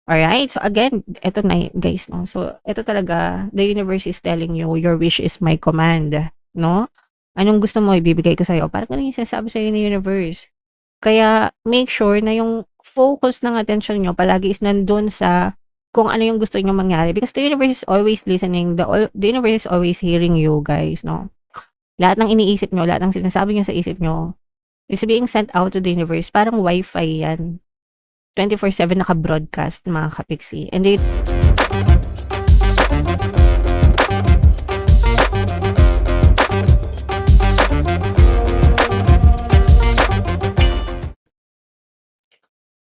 Alright, so again, eto na guys, no? So, eto talaga, the universe is telling you, your wish is my command, no? Anong gusto mo, ibibigay ko sa'yo. Parang ganun yung sinasabi sa'yo ng universe. Kaya make sure na yung focus ng attention nyo palagi is nandun sa kung ano yung gusto nyo mangyari. Because the universe is always listening, the universe is always hearing you guys, no? Lahat ng iniisip nyo, lahat ng sinasabi nyo sa isip nyo is being sent out to the universe. Parang wifi yan. 24/7 naka-broadcast mga kapiksi. And they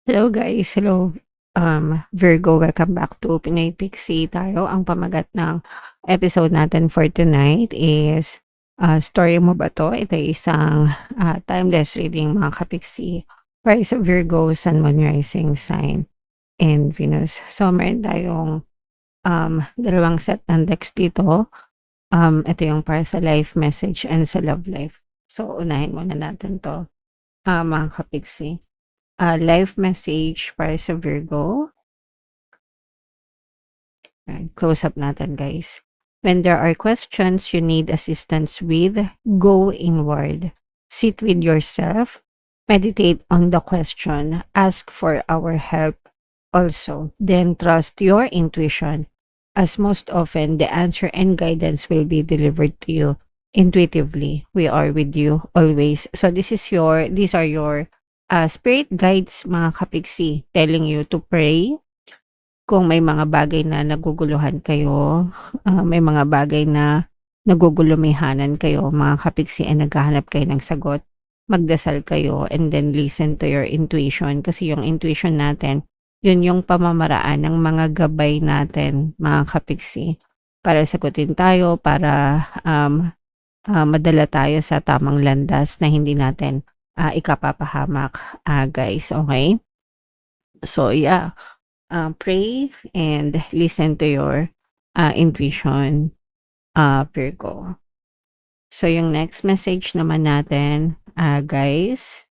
hello guys, hello. Virgo, welcome back to Pinoy Pixie tayo. Ang pamagat ng episode natin for tonight is story mo ba to? Ito ay isang timeless reading mga kapiksi. Para sa Virgo, Sun, Moon, Rising sign, and Venus. So, meron tayong dalawang set ng decks dito. Ito yung para sa life message and sa love life. So, unahin muna natin to, mga kapiksi. Life message para sa Virgo. Close up natin, guys. When there are questions you need assistance with, go inward. Sit with yourself. Meditate on the question. Ask for our help also. Then trust your intuition, as most often the answer and guidance will be delivered to you intuitively. We are with you always. So these are your spirit guides mga kapiksi, telling you to pray kung may mga bagay na naguguluhan kayo, may mga bagay na nagugulumihanan kayo mga kapiksi, and naghahanap kayo ng sagot. Magdasal kayo and then listen to your intuition, kasi yung intuition natin, yun yung pamamaraan ng mga gabay natin mga kapiksi, para sagutin tayo, para madala tayo sa tamang landas na hindi natin ikapapahamak, guys. Okay, so yeah, pray and listen to your intuition, Virgo. So yung next message naman natin, guys,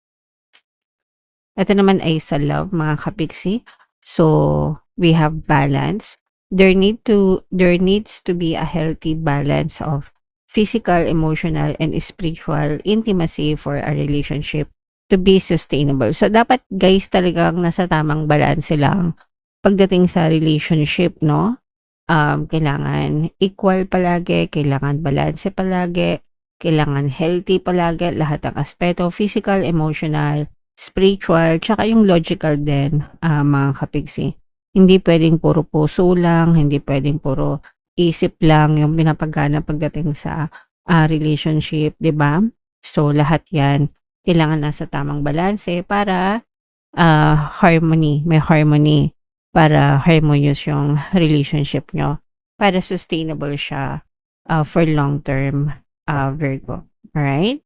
ito naman ay sa love mga kapiksi. So we have balance. There needs to be a healthy balance of physical, emotional, and spiritual intimacy for a relationship to be sustainable. So dapat guys talagang nasa tamang balance lang pagdating sa relationship, no? Kailangan equal palagi, kailangan balance palagi, kailangan healthy palagi, lahat ng aspeto, physical, emotional, spiritual, tsaka yung logical din, mga kapiksi. Hindi pwedeng puro puso lang, hindi pwedeng puro isip lang yung pinapagana pagdating sa relationship, 'di ba? So lahat 'yan kailangan nasa tamang balanse para may harmony, para harmonious yung relationship nyo, para sustainable siya for long term, Virgo. Alright?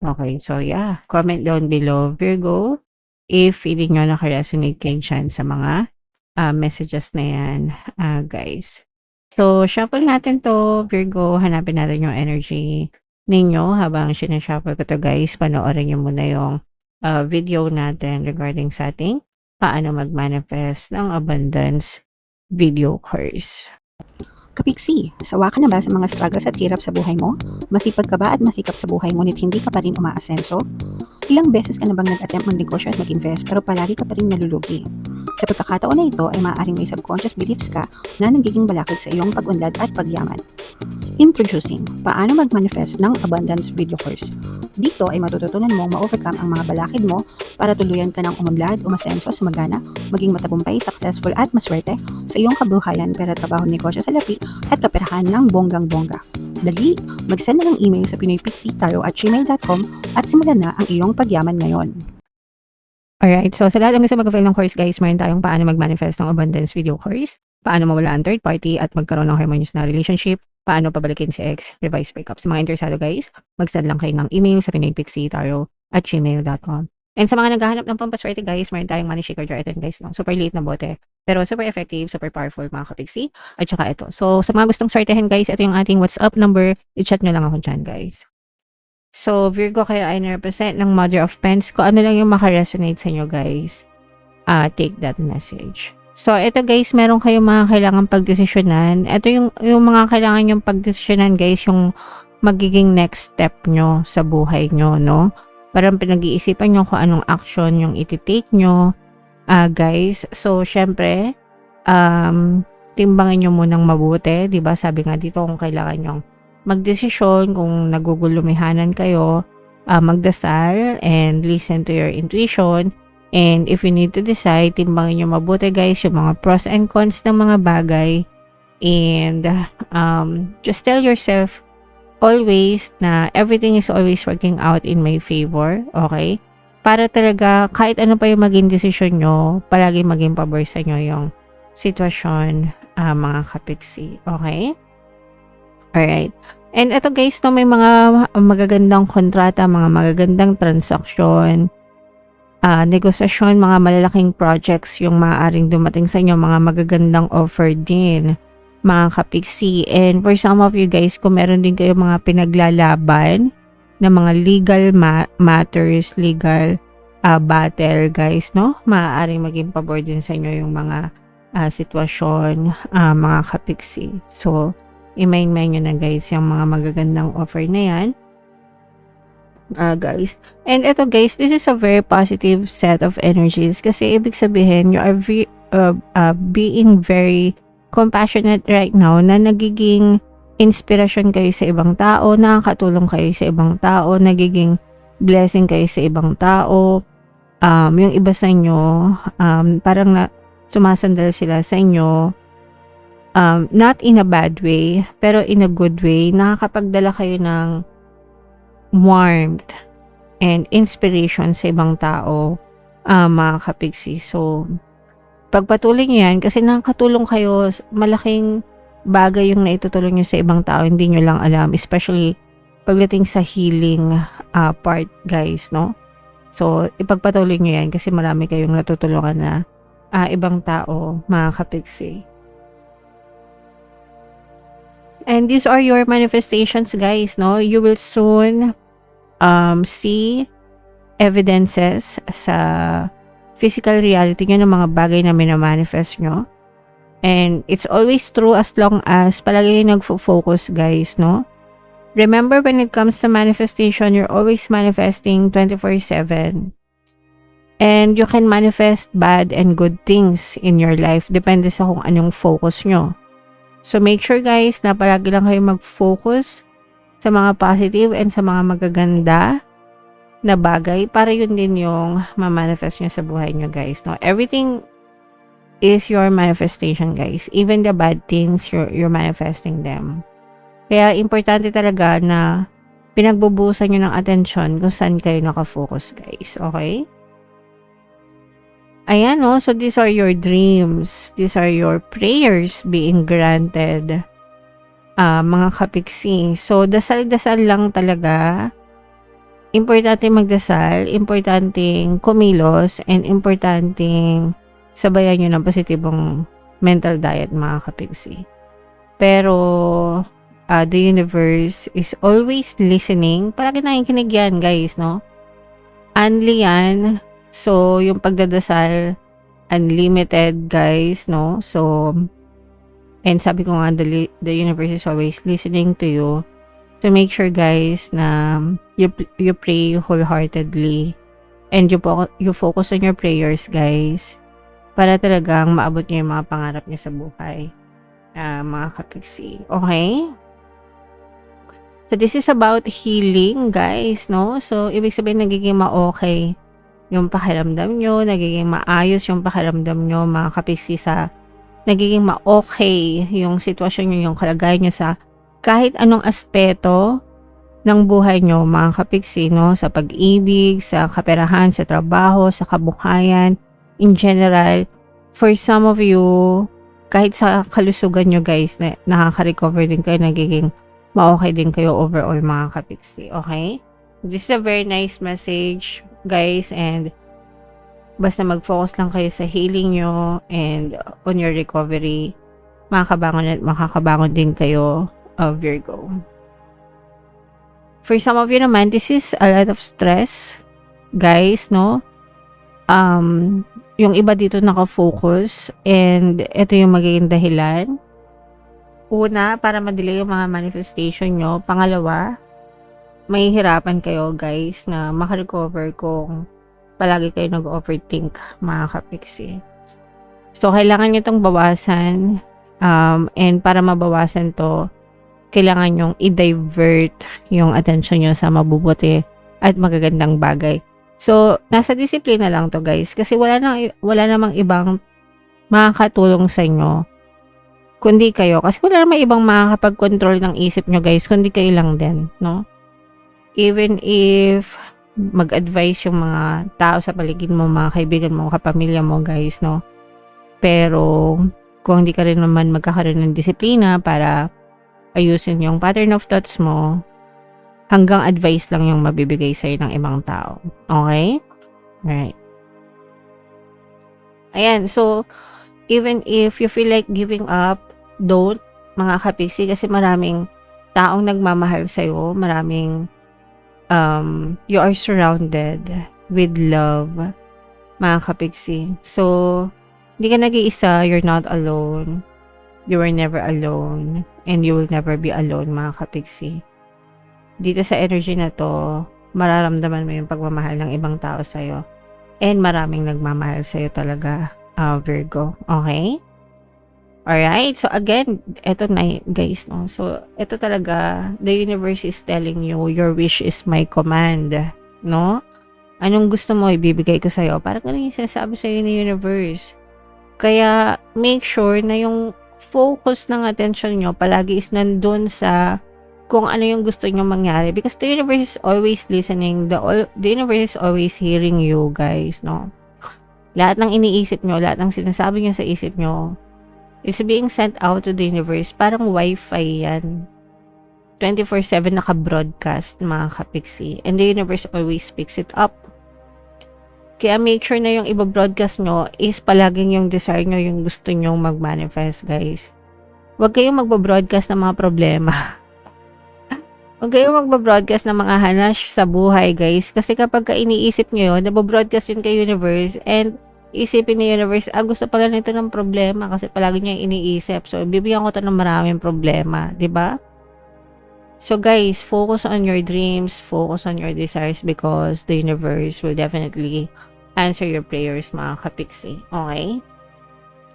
Okay, so yeah, comment down below, Virgo, if feeling nyo nakaresonate kayo dyan sa mga messages na yan, guys. So, shuffle natin to, Virgo. Hanapin natin yung energy ninyo habang sinashuffle ko to, guys. Panoorin nyo muna yung video natin regarding sa ating paano mag-manifest ng abundance video course. Kapiksi, sawa ka na ba sa mga struggles at hirap sa buhay mo? Masipag ka ba at masikap sa buhay ngunit hindi ka pa rin umaasenso? Ilang beses ka na bang nag-attempt magnegosyo at mag-invest pero palagi ka pa rin nalulugi? Sa pagkakataon na ito ay maaaring may subconscious beliefs ka na nagiging balakid sa iyong pag-unlad at pagyaman. Introducing, paano mag-manifest ng abundance video course. Dito ay matututunan mong ma-overcome ang mga balakid mo para tuluyan ka ng umunlad, umasenso, sumagana, maging matagumpay, successful at maswerte sa iyong kabuhayan, pera, trabaho, negosyo sa lapi at kaperahan ng bonggang-bongga. Dali, mag-send na ng email sa pinoypixie@gmail.com at simulan na ang iyong pagyaman ngayon. Alright, so sa lahat ng gusto mag-avail ng course, guys, meron tayong paano mag-manifest ng abundance video course, paano mawala ang third party at magkaroon ng harmonious na relationship, paano pabalikin si ex, revise breakup. Sa mga interesado, guys, mag-send lang kayo ng email sa pinoypixie@gmail.com. And sa mga naghahanap ng pampaswerte, guys, meron tayong money shaker jar. Ito, guys, no? Super liit na bote, pero super effective, super powerful, mga kapiksi. At saka ito. So, sa mga gustong swertehin, guys, ito yung ating WhatsApp number. I-chat nyo lang ako dyan, guys. So, Virgo, kayo ay na-represent ng Mother of Pens. Kung ano lang yung makaresonate sa inyo, guys, take that message. So, ito guys, meron kayong mga kailangang pagdesisyonan. Ito yung mga kailangan yung pagdesisyonan guys, yung magiging next step nyo sa buhay nyo, no? Parang pinag-iisipan nyo kung anong action yung iti-take nyo, guys. So, syempre, timbangin nyo munang mabuti, di ba? Sabi nga dito kung kailangan nyong magdesisyon, kung nagugulumihanan kayo, magdasal and listen to your intuition. And if you need to decide, timbangin nyo mabuti guys yung mga pros and cons ng mga bagay. And just tell yourself always na everything is always working out in my favor. Okay? Para talaga kahit ano pa yung maging desisyon nyo, palagi maging pabor sa nyo yung sitwasyon, mga kapiksi. Okay? Alright. And ito guys, no, may mga magagandang kontrata, mga magagandang transaksyon, negosasyon, mga malalaking projects yung maaaring dumating sa inyo, mga magagandang offer din, mga kapiksi. And for some of you guys, kung meron din kayo mga pinaglalaban na mga legal matters, legal battle guys, no? Maaaring maging pabor din sa inyo yung mga sitwasyon, mga kapiksi. So, i-main nyo na guys yung mga magagandang offer na yan. Guys. And ito guys, this is a very positive set of energies kasi ibig sabihin you are being very compassionate right now na nagiging inspirasyon kayo sa ibang tao, nakakatulong kayo sa ibang tao, nagiging blessing kayo sa ibang tao. Yung iba sa inyo, parang sumasandal sila sa inyo, not in a bad way, pero in a good way. Nakakapagdala kayo ng warmth and inspiration sa ibang tao, mga kapiksi. So, pagpatuloy nyo yan kasi nakakatulong kayo, malaking bagay yung naitutulong nyo sa ibang tao, hindi nyo lang alam, especially pagdating sa healing part guys, no? So, ipagpatuloy nyo yan kasi marami kayong natutulungan na ibang tao, mga kapiksi. And these are your manifestations guys, no? You will soon see evidences sa physical reality nyo ng mga bagay na minamanifest nyo. And it's always true as long as palagi yung nagfo-focus guys, no? Remember, when it comes to manifestation, you're always manifesting 24/7. And you can manifest bad and good things in your life. Depende sa kung anong focus nyo. So, make sure guys na palagi lang kayo mag-focus sa mga positive and sa mga magaganda na bagay para yun din yung ma-manifest nyo sa buhay nyo guys. No? Everything is your manifestation guys. Even the bad things, you're manifesting them. Kaya importante talaga na pinagbubuhusan nyo ng atensyon kung saan kayo nakafocus guys. Okay? Ayan, no? So, these are your dreams. These are your prayers being granted. Mga kapiksi. So, dasal-dasal lang talaga. Importante magdasal. Importanteng kumilos. And importanteng sabayan nyo ng positibong mental diet, mga kapiksi. Pero, the universe is always listening. Palagi nakikinig yan, guys, no? Only yan. So, yung pagdadasal, unlimited, guys, no? So, and sabi ko nga, the universe is always listening to you. So, make sure, guys, na you pray wholeheartedly. And you focus on your prayers, guys. Para talagang maabot nyo yung mga pangarap nyo sa buhay. Mga kapiksi. Okay? So, this is about healing, guys, no? So, ibig sabihin, nagiging ma-okay yung pakiramdam nyo, nagiging maayos yung pakiramdam nyo, mga kapiksi, sa nagiging ma-okay yung sitwasyon nyo, yung kalagayan nyo sa kahit anong aspeto ng buhay nyo, mga kapiksi, no? Sa pag-ibig, sa kaperahan, sa trabaho, sa kabuhayan, in general. For some of you, kahit sa kalusugan nyo, guys, na nakaka-recover din kayo, nagiging ma-okay din kayo overall, mga kapiksi. Okay? This is a very nice message, guys, and basta mag-focus lang kayo sa healing nyo and on your recovery, makakabangon at makakabangon din kayo of Virgo. For some of you naman, this is a lot of stress, guys, no? yung iba dito naka-focus and ito yung magiging dahilan. Una, para ma-delay yung mga manifestation nyo. Pangalawa, mahihirapan kayo guys na makarecover kung palagi kayo nag-overthink mga kapiksi. So, kailangan nyo itong bawasan and para mabawasan to, kailangan nyong i-divert yung attention nyo sa mabubuti at magagandang bagay. So, nasa disiplina lang to guys kasi wala namang ibang makakatulong sa inyo kundi kayo. Kasi wala namang ibang makakapag-control ng isip nyo guys kundi kayo lang din, no? Even if mag-advise yung mga tao sa paligid mo, mga kaibigan mo, kapamilya mo guys, no? Pero kung hindi ka rin naman magkakaroon ng disiplina para ayusin yung pattern of thoughts mo, hanggang advice lang yung mabibigay sa'yo ng ibang tao. Okay? Right. Ayan, so, even if you feel like giving up, don't, mga kapiksi, kasi maraming taong nagmamahal sa'yo, maraming, you are surrounded with love, mga kapiksi. So, hindi ka nag-iisa, you're not alone, you were never alone, and you will never be alone, mga kapiksi. Dito sa energy na to, mararamdaman mo yung pagmamahal ng ibang tao sa'yo. And maraming nagmamahal sa'yo talaga, Virgo. Okay? Alright? So again, eto na guys, no? So, eto talaga, the universe is telling you, your wish is my command. No? Anong gusto mo, ibibigay ko sa'yo. Parang ganun yung sinasabi sa'yo ni universe. Kaya, make sure na yung focus ng attention nyo palagi is nandun sa kung ano yung gusto nyo mangyari. Because the universe is always listening. The universe is always hearing you, guys, no? Lahat ng iniisip nyo, lahat ng sinasabi nyo sa isip nyo, is being sent out to the universe. Parang wifi yan. 24/7 naka-broadcast, mga kapiksi. And the universe always picks it up. Kaya make sure na yung iba-broadcast nyo is palaging yung desire nyo, yung gusto nyo mag-manifest, guys. Huwag kayong magba-broadcast ng mga problema. Huwag kayong magba-broadcast ng mga hanash sa buhay, guys. Kasi kapag iniisip nyo yun, nababroadcast yun kay universe and isipin ni universe, gusto pala nito ng problema kasi palagi niya iniisip. So, bibigyan ko to ng maraming problema. 'Di ba? So, guys, focus on your dreams, focus on your desires because the universe will definitely answer your prayers, mga kapiksi. Okay?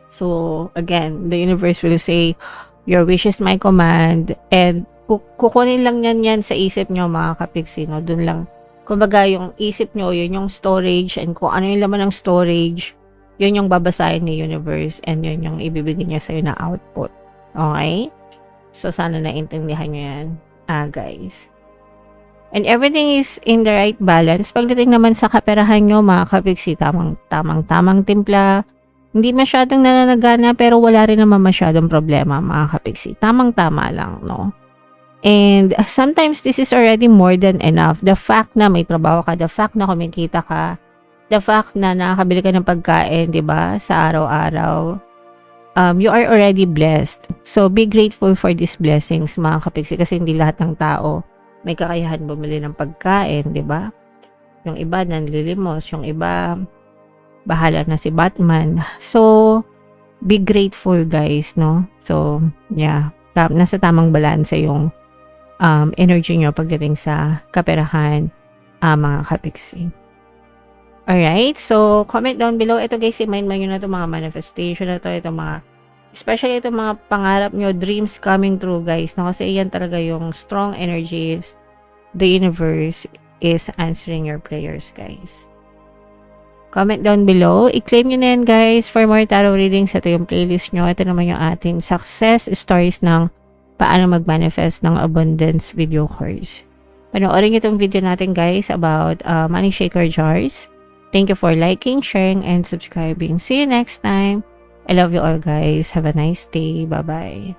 So, again, the universe will say, your wish is my command, and kukunin lang yan sa isip nyo, mga kapiksi, no? Dun lang. Kumbaga, yung isip nyo, yun yung storage, and kung ano yung laman ng storage, yun yung babasahin ni universe, and yun yung ibibigay niya sa'yo na output. Okay? So, sana naintindihan nyo yan, guys. And everything is in the right balance. Pagdating naman sa kaperahan nyo, mga kapiksi, tamang timpla, hindi masyadong nananagana, pero wala rin naman masyadong problema, mga kapiksi. Tamang-tama lang, no? And sometimes this is already more than enough. The fact na may trabaho ka, the fact na kumikita ka, the fact na nakakabili ka ng pagkain, 'di ba, sa araw-araw. You are already blessed. So be grateful for these blessings, mga kapiksi, kasi hindi lahat ng tao may kakayahan bumili ng pagkain, 'di ba? Yung iba nanlilimos, yung iba bahala na si Batman. So be grateful, guys, no? So yeah, nasa tamang balanse yung energy nyo pagdating sa kaperahan, mga kapiksi. Alright, so comment down below. Ito guys, i-mind mo na itong mga manifestation na ito, especially itong mga pangarap nyo, dreams coming true, guys, no? Kasi yan talaga yung strong energies. The universe is answering your prayers, guys. Comment down below. I-claim nyo na yan, guys, for more tarot readings. Ito yung playlist nyo. Ito naman yung ating success stories ng paano mag-manifest ng abundance video course. Panoorin nyo itong video natin, guys, about money shaker jars. Thank you for liking, sharing, and subscribing. See you next time. I love you all, guys. Have a nice day. Bye-bye.